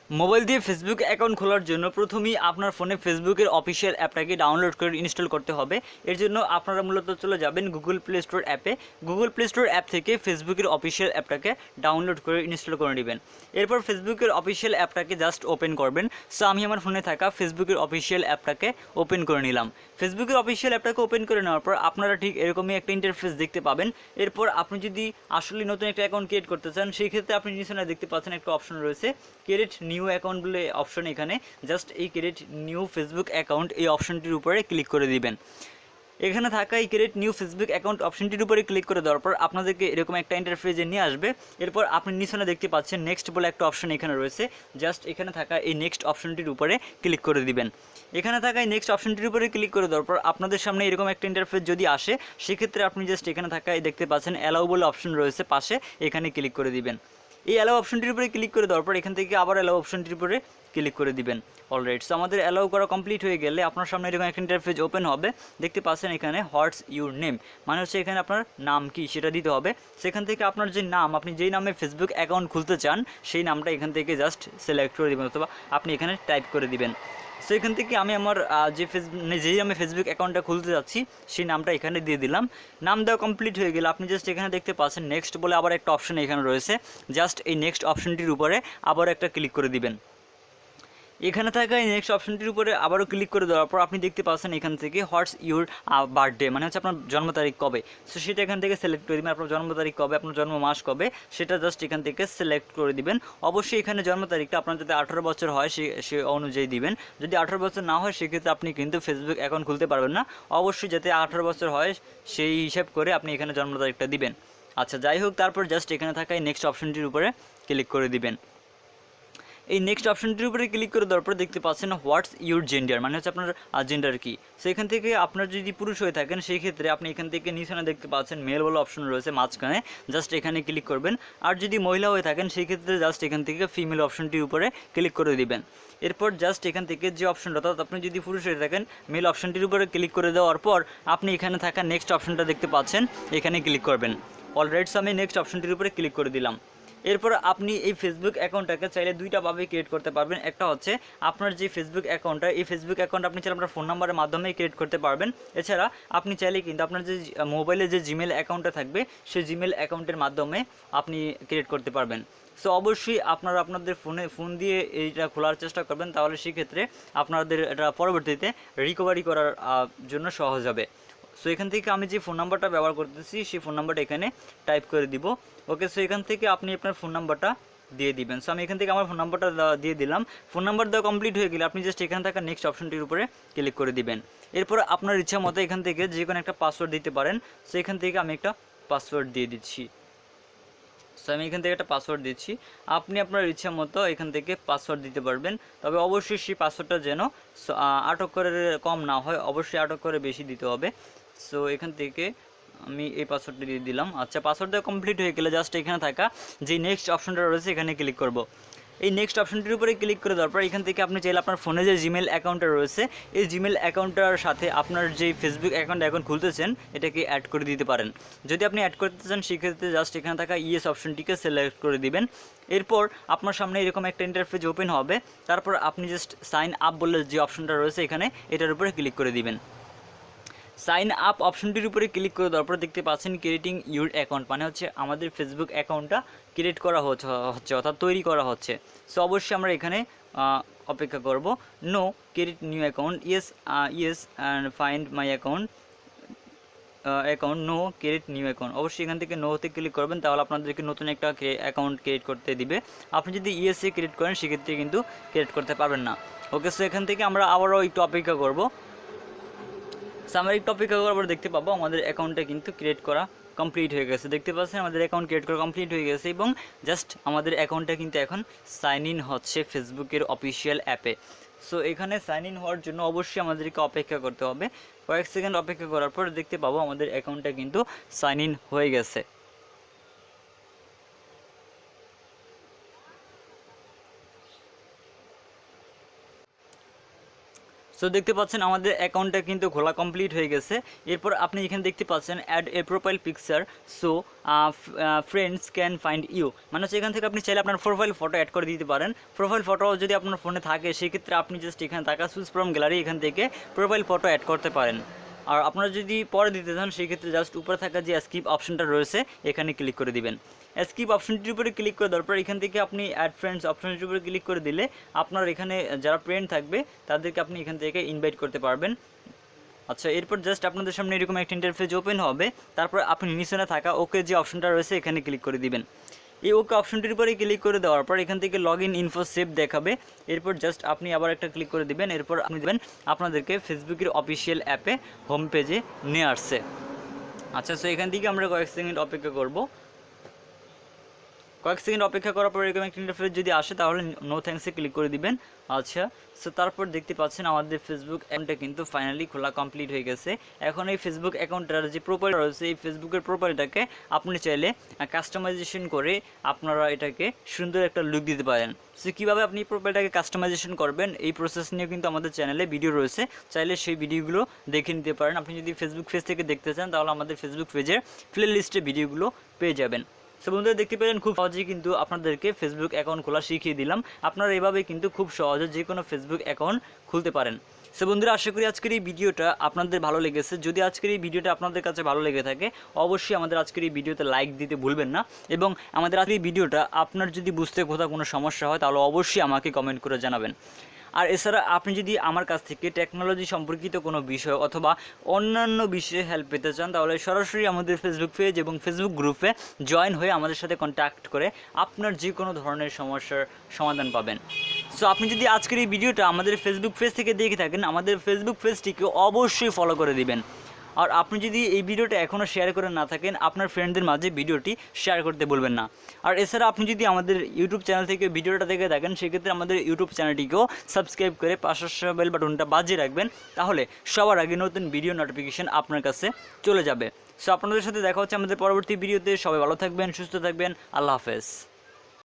Mobile দিয়ে Facebook account খোলার জন্য প্রথমেই আপনার ফোনে ফেসবুকের অফিসিয়াল অ্যাপটাকে ডাউনলোড করে ইনস্টল করতে হবে। এর জন্য আপনারা মূলত চলে যাবেন গুগল প্লে স্টোর অ্যাপে। গুগল প্লে স্টোর অ্যাপ থেকে ফেসবুকের অফিসিয়াল অ্যাপটাকে ডাউনলোড করে ইনস্টল করে নেবেন। এরপর ফেসবুকের অফিসিয়াল অ্যাপটাকে জাস্ট ওপেন করবেন। সো আমি আমার ফোনে থাকা ফেসবুকের অফিসিয়াল অ্যাপটাকে ওপেন করে নিলাম। ফেসবুকের অফিসিয়াল অ্যাপটাকে ওপেন করে নেওয়ার পর আপনারা ঠিক এরকমই একটা ইন্টারফেস দেখতে পাবেন। এরপর আপনি যদি আসলে নতুন একটা অ্যাকাউন্ট ক্রিয়েট করতে চান, সেই ক্ষেত্রে আপনি নিচে দেখতে পাচ্ছেন একটা অপশন রয়েছে ক্রিয়েট নিউ অ্যাকাউন্ট বলে অপশন। এখানে জাস্ট এই ক্রিয়েট নিউ ফেসবুক অ্যাকাউন্ট এই অপশনটির উপরে ক্লিক করে দিবেন। এখানে থাকা এই ক্রিয়েট নিউ ফেসবুক অ্যাকাউন্ট অপশনটির উপরে ক্লিক করে দেওয়ার পর আপনাদেরকে এরকম একটা ইন্টারফেসে নিয়ে আসবে। এরপর আপনি নিচে দেখতে পাচ্ছেন নেক্সট বলে একটা অপশন এখানে রয়েছে। জাস্ট এখানে থাকা এই নেক্সট অপশনটির উপরে ক্লিক করে দিবেন। এখানে থাকা এই নেক্সট অপশনটির উপরে ক্লিক করে দেওয়ার পর আপনাদের সামনে এরকম একটা ইন্টারফেস যদি আসে, সেক্ষেত্রে আপনি জাস্ট এখানে থাকা এই দেখতে পাচ্ছেন অ্যালাউ বলে অপশন রয়েছে পাশে, এখানে ক্লিক করে দিবেন। এই অ্যালাউ অপশনটির উপরে ক্লিক করে দেওয়ার পর এখান থেকে আবার অ্যালাউ অপশনটির উপরে ক্লিক করে দিবেন। অলরাইট, সো আমাদের অ্যালাউ করা কমপ্লিট হয়ে গেলে আপনার সামনে এরকম একটা ইন্টারফেস ওপেন হবে। দেখতে পাচ্ছেন এখানে হোয়াটস ইউর নেম, মানে হচ্ছে এখানে আপনার নাম কি সেটা দিতে হবে। সেখান থেকে আপনার যে নাম, আপনি যেই নামে ফেসবুক অ্যাকাউন্ট খুলতে চান সেই নামটা এখান থেকে জাস্ট সিলেক্ট করে দেবেন, অথবা আপনি এখানে টাইপ করে দিবেন। সো এখান থেকে আমি আমার যেই আমি ফেসবুক অ্যাকাউন্টটা খুলতে যাচ্ছি সেই নামটা এখানে দিয়ে দিলাম। নাম দেওয়া কমপ্লিট হয়ে গেলে আপনি জাস্ট এখানে দেখতে পাচ্ছেন নেক্সট বলে আবার একটা অপশন এখানে রয়েছে। জাস্ট এই নেক্সট অপশনটির উপরে আবার একটা ক্লিক করে দিবেন। এখানে থাকা এই নেক্সট অপশনটির উপরে আবারও ক্লিক করে দেওয়ার পর আপনি দেখতে পাচ্ছেন এখান থেকে হোয়াটস ইউর বার্থডে, মানে হচ্ছে আপনার জন্ম তারিখ কবে। সো সেটা এখান থেকে সিলেক্ট করে দিবেন। আপনার জন্ম তারিখ কবে, আপনার জন্ম মাস কবে, সেটা জাস্ট এখান থেকে সিলেক্ট করে দিবেন। অবশ্যই এখানে জন্ম তারিখটা আপনার যদি 18 বছর হয় সে অনুযায়ী দিবেন। যদি 18 বছর না হয় সেক্ষেত্রে আপনি কিন্তু ফেসবুক অ্যাকাউন্ট খুলতে পারবেন না। অবশ্যই যাতে 18 বছর হয় সেই হিসাব করে আপনি এখানে জন্ম তারিখটা দিবেন। আচ্ছা, যাই হোক, তারপর জাস্ট এখানে থাকা এই নেক্সট অপশনটির উপরে ক্লিক করে দিবেন। এই নেক্সট অপশনটির উপরে ক্লিক করে দেওয়ার পর দেখতে পাচ্ছেন হোয়াটস ইউর জেন্ডার, মানে হচ্ছে আপনার জেন্ডার কি। সো এখান থেকে আপনার যদি পুরুষ হয়ে থাকেন সেই ক্ষেত্রে আপনি এখান থেকে নিচে দেখতে পাচ্ছেন মেল বলে অপশন রয়েছে মাঝখানে, জাস্ট এখানে ক্লিক করবেন। আর যদি মহিলা হয়ে থাকেন সেই ক্ষেত্রে জাস্ট এখান থেকে ফিমেল অপশনটির উপরে ক্লিক করে দিবেন। এরপর জাস্ট এখান থেকে যে অপশনটা, অর্থাৎ আপনি যদি পুরুষ হয়ে থাকেন মেল অপশনটির উপরে ক্লিক করে দেওয়ার পর আপনি এখানে থাকা নেক্সট অপশনটা দেখতে পাচ্ছেন, এখানে ক্লিক করবেন। অলরাইট, আমি নেক্সট অপশনটির উপরে ক্লিক করে দিলাম। এরপর আপনি এই ফেসবুক অ্যাকাউন্টটাকে চাইলে দুইটাভাবে ক্রিয়েট করতে পারবেন। একটা হচ্ছে আপনার যে ফেসবুক অ্যাকাউন্টটা, এই ফেসবুক অ্যাকাউন্ট আপনি চাইলে আপনার ফোন নাম্বারের মাধ্যমেই ক্রিয়েট করতে পারবেন। এছাড়া আপনি চাইলে কিন্তু আপনার যে মোবাইলে যে জিমেল অ্যাকাউন্টটা থাকবে সেই জিমেল অ্যাকাউন্টের মাধ্যমে আপনি ক্রিয়েট করতে পারবেন। সো অবশ্যই আপনারা আপনাদের ফোন দিয়ে এইটা খোলার চেষ্টা করবেন, তাহলে সেক্ষেত্রে আপনাদের এটা পরবর্তীতে রিকভারি করার জন্য সহজ হবে। সো এখান থেকে আমি যে ফোন নাম্বারটা ব্যবহার করতেছি সেই ফোন নাম্বারটা এখানে টাইপ করে দিব। ওকে, সো এখান থেকে আপনি আপনার ফোন নাম্বারটা দিয়ে দিবেন। সো আমি এখান থেকে আমার ফোন নাম্বারটা দিয়ে দিলাম। ফোন নাম্বার দেওয়া কমপ্লিট হয়ে গেলে আপনি জাস্ট এখানে থাকা নেক্সট অপশনটির উপরে ক্লিক করে দিবেন। এরপর আপনার ইচ্ছা মতো এখান থেকে যে কোনো একটা পাসওয়ার্ড দিতে পারেন। সো এখান থেকে আমি একটা পাসওয়ার্ড দিয়ে দিচ্ছি। সো আমি এখান থেকে একটা পাসওয়ার্ড দিচ্ছি। আপনি আপনার ইচ্ছা মতো এখান থেকে পাসওয়ার্ড দিতে পারবেন, তবে অবশ্যই সেই পাসওয়ার্ডটা যেন 8 অক্ষরের কম না হয়, অবশ্যই 8 অক্ষরে বেশি দিতে হবে। সো এখান থেকে আমি এই পাসওয়ার্ডটা দিয়ে দিলাম। আচ্ছা, পাসওয়ার্ডটা কমপ্লিট হয়ে গেলে জাস্ট এখানে থাকা যে নেক্সট অপশনটা রয়েছে এখানে ক্লিক করব। এই নেক্সট অপশনটির উপরে ক্লিক করে দেওয়ার পর এখান থেকে আপনি চাইলে আপনার ফোনে যে জিমেল অ্যাকাউন্টটা রয়েছে এই জিমেল অ্যাকাউন্টটার সাথে আপনার যে ফেসবুক অ্যাকাউন্ট এখন খুলতেছেন এটাকে অ্যাড করে দিতে পারেন। যদি আপনি অ্যাড করতে চান সেক্ষেত্রে জাস্ট এখানে থাকা ইয়েস অপশনটিকে সিলেক্ট করে দিবেন। এরপর আপনার সামনে এরকম একটা ইন্টারফেস ওপেন হবে। তারপর আপনি জাস্ট সাইন আপ বলে যে অপশনটা রয়েছে এখানে এটার উপরে ক্লিক করে দিবেন। সাইন আপ অপশনটির উপরে ক্লিক করে দেওয়ার পর দেখতে পাচ্ছেন ক্রিয়েটিং ইউর অ্যাকাউন্ট, মানে হচ্ছে আমাদের ফেসবুক অ্যাকাউন্টটা ক্রিয়েট করা হচ্ছে অর্থাৎ তৈরি করা হচ্ছে। সো অবশ্যই আমরা এখানে অপেক্ষা করব। No create new account, yes and find my account no create new account. অবশ্যই এখান থেকে নোতে ক্লিক করবেন, তাহলে আপনাদেরকে নতুন একটা অ্যাকাউন্ট ক্রিয়েট করতে দিবে। আপনি যদি ইয়েসে ক্রিয়েট করেন সেক্ষেত্রে কিন্তু ক্রিয়েট করতে পারবেন না। ওকে, সো এখান থেকে আমরা আবারও একটু অপেক্ষা করব। সামারিক টপিক করার পর দেখতে পাবো আমাদের অ্যাকাউন্টটা কিন্তু ক্রিয়েট করা কমপ্লিট হয়ে গেছে। দেখতে পাচ্ছেন আমাদের অ্যাকাউন্ট ক্রিয়েট করা কমপ্লিট হয়ে গেছে এবং জাস্ট আমাদের অ্যাকাউন্টটা কিন্তু এখন সাইন ইন হচ্ছে ফেসবুকের অফিসিয়াল অ্যাপে। সো এখানে সাইন ইন হওয়ার জন্য অবশ্যই আমাদেরকে অপেক্ষা করতে হবে। কয়েক সেকেন্ড অপেক্ষা করার পর দেখতে পাবো আমাদের অ্যাকাউন্টটা কিন্তু সাইন ইন হয়ে গেছে। সো দেখতে পাচ্ছেন আমাদের অ্যাকাউন্টটা কিন্তু খোলা কমপ্লিট হয়ে গেছে। এরপর আপনি এখানে দেখতে পাচ্ছেন add a profile picture so friends can find you, মানে হচ্ছে এখান থেকে আপনি চাইলে আপনার প্রোফাইল ফটো অ্যাড করে দিতে পারেন। প্রোফাইল ফটো যদি আপনার ফোনে থাকে সেক্ষেত্রে আপনি জাস্ট এখানে থাকা চুজ ফ্রম গ্যালারি এখান থেকে প্রোফাইল ফটো অ্যাড করতে পারেন। আর আপনারা যদি পরে দিতে চান সেক্ষেত্রে জাস্ট উপরে থাকা যে স্কিপ অপশনটা রয়েছে এখানে ক্লিক করে দিবেন। স্কিপ অপশনটির উপরে ক্লিক করে দেওয়ার পর এখান থেকে আপনি অ্যাড ফ্রেন্ডস অপশনটির উপরে ক্লিক করে দিলে আপনার এখানে যারা ফ্রেন্ড থাকবে তাদেরকে আপনি এখান থেকে ইনভাইট করতে পারবেন। আচ্ছা, এরপর জাস্ট আপনাদের সামনে এরকম একটা ইন্টারফেস ওপেন হবে। তারপর আপনি নিচে থাকা ওকে যে অপশনটা রয়েছে এখানে ক্লিক করে দিবেন। এই ওকে অপশনটির উপরে ক্লিক করে দেওয়ার পর এখান থেকে লগ ইন ইনফো সেভ দেখাবে। এরপর জাস্ট আপনি আবার একটা ক্লিক করে দিবেন। এরপর আপনি দেবেন আপনাদেরকে ফেসবুকের অফিসিয়াল অ্যাপে হোম পেজে নিয়ে আসছে। আচ্ছা, সো এখান থেকে আমরা কয়েক সেকেন্ড অপেক্ষা করব। কয়েক সেকেন্ড অপেক্ষা করার পর এরকম একটা ইন্টারফেস যদি আসে তাহলে নো থ্যাঙ্কসে ক্লিক করে দিবেন। আচ্ছা, সো তারপর দেখতে পাচ্ছেন আমাদের ফেসবুক অ্যাকাউন্টটা কিন্তু ফাইনালি খোলা কমপ্লিট হয়ে গেছে। এখন এই ফেসবুক অ্যাকাউন্টটার যে প্রোফাইল রয়েছে এই ফেসবুকের প্রোফাইলটাকে আপনি চাইলে কাস্টমাইজেশন করে আপনারা এটাকে সুন্দর একটা লুক দিতে পারেন। সো কীভাবে আপনি প্রোফাইলটাকে কাস্টমাইজেশন করবেন এই প্রসেস নিয়ে কিন্তু আমাদের চ্যানেলে ভিডিও রয়েছে, চাইলে সেই ভিডিওগুলো দেখে নিতে পারেন। আপনি যদি ফেসবুক পেজ থেকে দেখতে চান তাহলে আমাদের ফেসবুক পেজের প্লে লিস্টে ভিডিওগুলো পেয়ে যাবেন। সো বন্ধুরা দেখতে পেলেন খুব সহজেই কিন্তু আপনাদেরকে ফেসবুক অ্যাকাউন্ট খোলা শিখিয়ে দিলাম। আপনারা এভাবে কিন্তু খুব সহজে যে কোনো ফেসবুক অ্যাকাউন্ট খুলতে পারেন। সো বন্ধুরা আশা করি আজকের এই ভিডিওটা আপনাদের ভালো লেগেছে। যদি আজকের এই ভিডিওটা আপনাদের কাছে ভালো লেগে থাকে অবশ্যই আমাদের আজকের এই ভিডিওতে লাইক দিতে ভুলবেন না, এবং আমাদের আজকের এই ভিডিওটা আপনার যদি বুঝতে কোথাও কোনো সমস্যা হয় তাহলে অবশ্যই আমাকে কমেন্ট করে জানাবেন। আর এছাড়া আপনি যদি আমার কাছ থেকে টেকনোলজি সম্পর্কিত কোনো বিষয় অথবা অন্যান্য বিষয়ে হেল্প পেতে চান তাহলে সরাসরি আমাদের ফেসবুক পেজ এবং ফেসবুক গ্রুপে জয়েন হয়ে আমাদের সাথে কন্ট্যাক্ট করে আপনার যে কোনো ধরনের সমস্যার সমাধান পাবেন। সো আপনি যদি আজকের এই ভিডিওটা আমাদের ফেসবুক পেজ থেকে দেখে থাকেন আমাদের ফেসবুক পেজটিকে অবশ্যই ফলো করে দিবেন। আর আপনি যদি এই ভিডিওটা এখনও শেয়ার করে না থাকেন আপনার ফ্রেন্ডদের মাঝে ভিডিওটি শেয়ার করতে বলবেন না। আর এছাড়া আপনি যদি আমাদের ইউটিউব চ্যানেল থেকে ভিডিওটা দেখে থাকেন সেক্ষেত্রে আমাদের ইউটিউব চ্যানেলটিকেও সাবস্ক্রাইব করে পাশের বেল বাটনটা বাজিয়ে রাখবেন, তাহলে সবার আগে নতুন ভিডিও নোটিফিকেশন আপনার কাছে চলে যাবে। সো আপনাদের সাথে দেখা হচ্ছে আমাদের পরবর্তী ভিডিওতে। সবাই ভালো থাকবেন, সুস্থ থাকবেন, আল্লাহ হাফেজ।